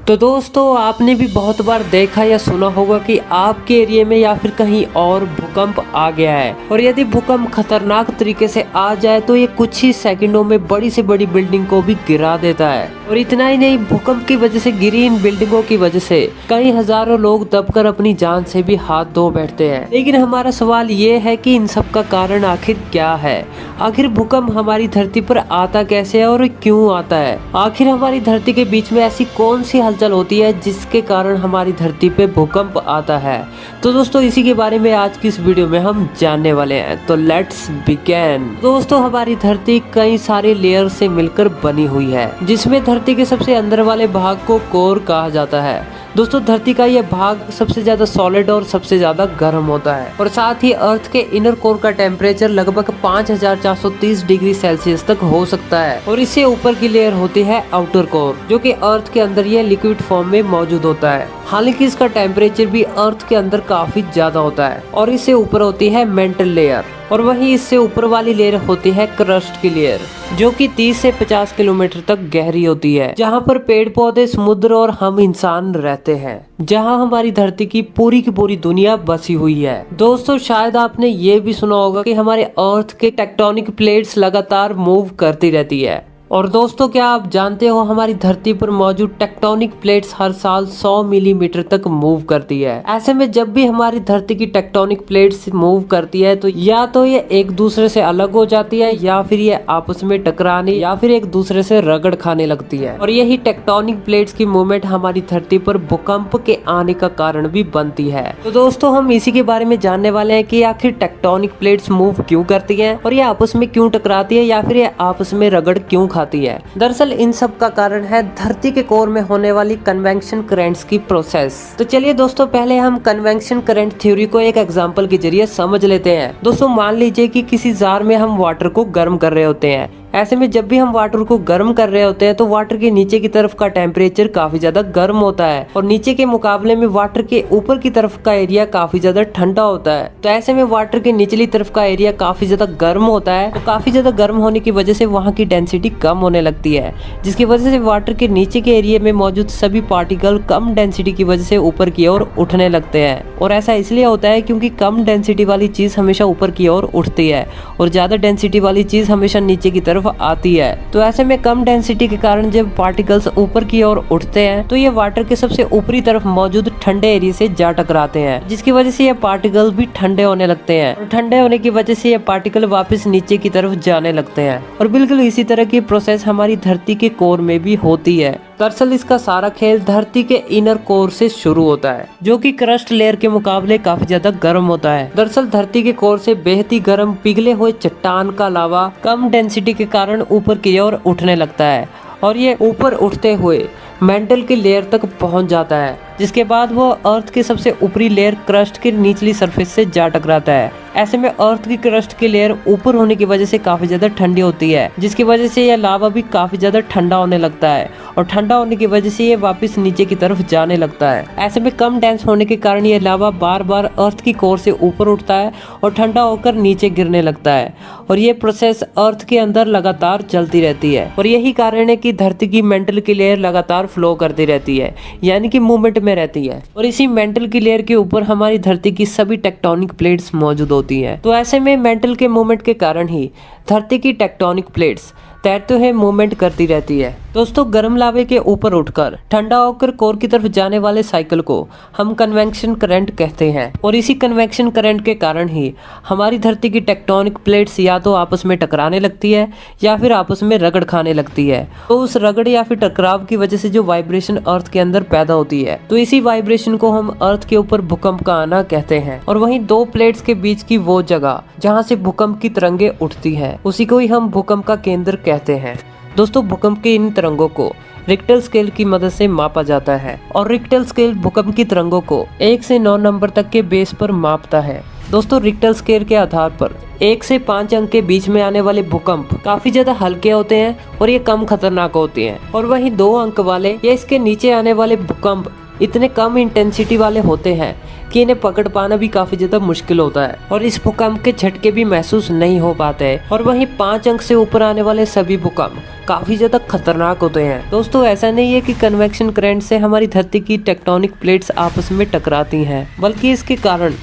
तो दोस्तों आपने भी बहुत बार देखा या सुना होगा कि आपके एरिया में या फिर कहीं और भूकंप आ गया है, और यदि भूकंप खतरनाक तरीके से आ जाए तो ये कुछ ही सेकंडों में बड़ी से बड़ी बिल्डिंग को भी गिरा देता है। और इतना ही नहीं, भूकंप की वजह से गिरी इन बिल्डिंगों की वजह से कई हजारों लोग दबकर अपनी जान से भी हाथ धो बैठते हैं। लेकिन हमारा सवाल ये है कि इन सब का कारण आखिर क्या है? आखिर भूकंप हमारी धरती पर आता कैसे है और क्यों आता है? आखिर हमारी धरती के बीच में ऐसी कौन सी हलचल होती है जिसके कारण हमारी धरती पे भूकंप आता है? तो दोस्तों इसी के बारे में आज की इस वीडियो में हम जानने वाले हैं। तो लेट्स बिगिन। दोस्तों हमारी धरती कई सारे लेयर से मिलकर बनी हुई है, जिसमें धरती के सबसे अंदर वाले भाग को कोर कहा जाता है। दोस्तों धरती का यह भाग सबसे ज्यादा सॉलिड और सबसे ज्यादा गर्म होता है, और साथ ही अर्थ के इनर कोर का टेम्परेचर लगभग 5430 डिग्री सेल्सियस तक हो सकता है। और इससे ऊपर की लेयर होती है आउटर कोर, जो कि अर्थ के अंदर यह लिक्विड फॉर्म में मौजूद होता है। हालांकि इसका टेम्परेचर भी अर्थ के अंदर काफी ज्यादा होता है। और इससे ऊपर होती है मेंटल लेयर, और वहीं इससे ऊपर वाली लेयर होती है क्रस्ट की लेयर, जो कि 30 से 50 किलोमीटर तक गहरी होती है, जहां पर पेड़ पौधे, समुद्र और हम इंसान रहते हैं, जहां हमारी धरती की पूरी दुनिया बसी हुई है। दोस्तों शायद आपने ये भी सुना होगा कि हमारे अर्थ के टेक्टोनिक प्लेट्स लगातार मूव करती रहती है। और दोस्तों क्या आप जानते हो हमारी धरती पर मौजूद टेक्टोनिक प्लेट्स हर साल 100 मिलीमीटर तक मूव करती है। ऐसे में जब भी हमारी धरती की टेक्टोनिक प्लेट्स मूव करती है तो या तो ये एक दूसरे से अलग हो जाती है, या फिर ये आपस में टकराने या फिर एक दूसरे से रगड़ खाने लगती है। और यही टेक्टोनिक प्लेट्स की मूवमेंट हमारी धरती पर भूकंप के आने का कारण भी बनती है। तो दोस्तों हम इसी के बारे में जानने वाले हैं कि आखिर टेक्टोनिक प्लेट्स मूव क्यों करती है, और ये आपस में क्यों टकराती है, या फिर ये आपस में रगड़ क्यों खाती है। दरअसल इन सब का कारण है धरती के कोर में होने वाली कन्वेक्शन करंट्स की प्रोसेस। तो चलिए दोस्तों पहले हम कन्वेक्शन करंट थ्योरी को एक एग्जांपल के जरिए समझ लेते हैं। दोस्तों मान लीजिए कि किसी जार में हम वाटर को गर्म कर रहे होते हैं। ऐसे में जब भी हम वाटर को गर्म कर रहे होते हैं तो वाटर के नीचे की तरफ का टेम्परेचर काफी ज्यादा गर्म होता है, और नीचे के मुकाबले में वाटर के ऊपर की तरफ का एरिया काफी ज्यादा ठंडा होता है। तो ऐसे में वाटर के निचली तरफ का एरिया काफी ज्यादा गर्म होता है, तो काफी ज्यादा गर्म होने की वजह से वहाँ की डेंसिटी कम होने लगती है, जिसकी वजह से वाटर के नीचे के एरिया में मौजूद सभी पार्टिकल कम डेंसिटी की वजह से ऊपर की ओर उठने लगते हैं। और ऐसा इसलिए होता है क्योंकि कम डेंसिटी वाली चीज हमेशा ऊपर की ओर उठती है, और ज्यादा डेंसिटी वाली चीज हमेशा नीचे की तरफ आती है। तो ऐसे में कम डेंसिटी के कारण जब पार्टिकल्स ऊपर की ओर उठते हैं तो ये वाटर के सबसे ऊपरी तरफ मौजूद ठंडे एरिया से जा टकराते हैं, जिसकी वजह से ये पार्टिकल भी ठंडे होने लगते हैं, और ठंडे होने की वजह से ये पार्टिकल वापस नीचे की तरफ जाने लगते हैं। और बिल्कुल इसी तरह की प्रोसेस हमारी धरती के कोर में भी होती है। दरअसल इसका सारा खेल धरती के इनर कोर से शुरू होता है, जो कि क्रस्ट लेयर के मुकाबले काफी ज्यादा गर्म होता है। दरअसल धरती के कोर से बेहद गर्म पिघले हुए चट्टान का लावा कम डेंसिटी के कारण ऊपर की ओर उठने लगता है, और ये ऊपर उठते हुए मेंटल की लेयर तक पहुंच जाता है, जिसके बाद वो अर्थ के सबसे ऊपरी लेयर क्रस्ट के निचली सरफेस से जा टकराता है। ऐसे में अर्थ की क्रस्ट की लेयर ऊपर होने की वजह से काफी ज्यादा ठंडी होती है, जिसकी वजह से यह लावा भी काफी ज्यादा ठंडा होने लगता है, और ठंडा होने की वजह से ये वापस नीचे की तरफ जाने लगता है। ऐसे में कम डेंस होने के कारण ये लावा बार बार अर्थ की कोर से ऊपर उठता है और ठंडा होकर नीचे गिरने लगता है, और ये प्रोसेस अर्थ के अंदर लगातार चलती रहती है। और यही कारण है कि धरती की मेंटल की लेयर लगातार फ्लो करती रहती है, यानी कि मूवमेंट में रहती है। और इसी मेंटल की लेयर के ऊपर हमारी धरती की सभी टेक्टोनिक प्लेट्स मौजूद होती हैं। तो ऐसे में मेंटल के मूवमेंट के कारण ही धरती की टेक्टोनिक प्लेट्स तैरते हुए मूवमेंट करती रहती है। दोस्तों गर्म लावे के ऊपर उठकर ठंडा होकर कोर की तरफ जाने वाले साइकिल को हम कन्वेक्शन करंट कहते हैं, और इसी कन्वेक्शन करंट के कारण ही हमारी धरती की टेक्टोनिक प्लेट्स या तो आपस में टकराने लगती है या फिर आपस में रगड़ खाने लगती है। तो उस रगड़ या फिर टकराव की वजह से जो वाइब्रेशन अर्थ के अंदर पैदा होती है, तो इसी वाइब्रेशन को हम अर्थ के ऊपर भूकंप का आना कहते हैं। और वहीं दो प्लेट्स के बीच की वो जगह जहाँ से भूकंप की तरंगे उठती है, उसी को ही हम भूकंप का केंद्र कहते हैं। दोस्तों भूकंप के इन तरंगों को रिक्टर स्केल की मदद से मापा जाता है, और रिक्टर स्केल भूकंप की तरंगों को 1 से 9 नंबर तक के बेस पर मापता है। दोस्तों रिक्टर स्केल के आधार पर 1 से 5 अंक के बीच में आने वाले भूकंप काफी ज्यादा हल्के होते हैं और ये कम खतरनाक होते हैं, और वहीं 2 अंक वाले या इसके नीचे आने वाले भूकंप इतने कम इंटेंसिटी वाले होते हैं कि इन्हें पकड़ पाना भी काफी ज्यादा मुश्किल होता है और इस भूकंप के झटके भी महसूस नहीं हो पाते। और वहीं 5 अंक से ऊपर आने वाले सभी भूकंप काफी ज्यादा खतरनाक होते हैं। दोस्तों ऐसा नहीं है कि कन्वेक्शन करंट से हमारी धरती की टेक्टोनिक प्लेट्स आपस में टकराती हैं, बल्कि इसके कारण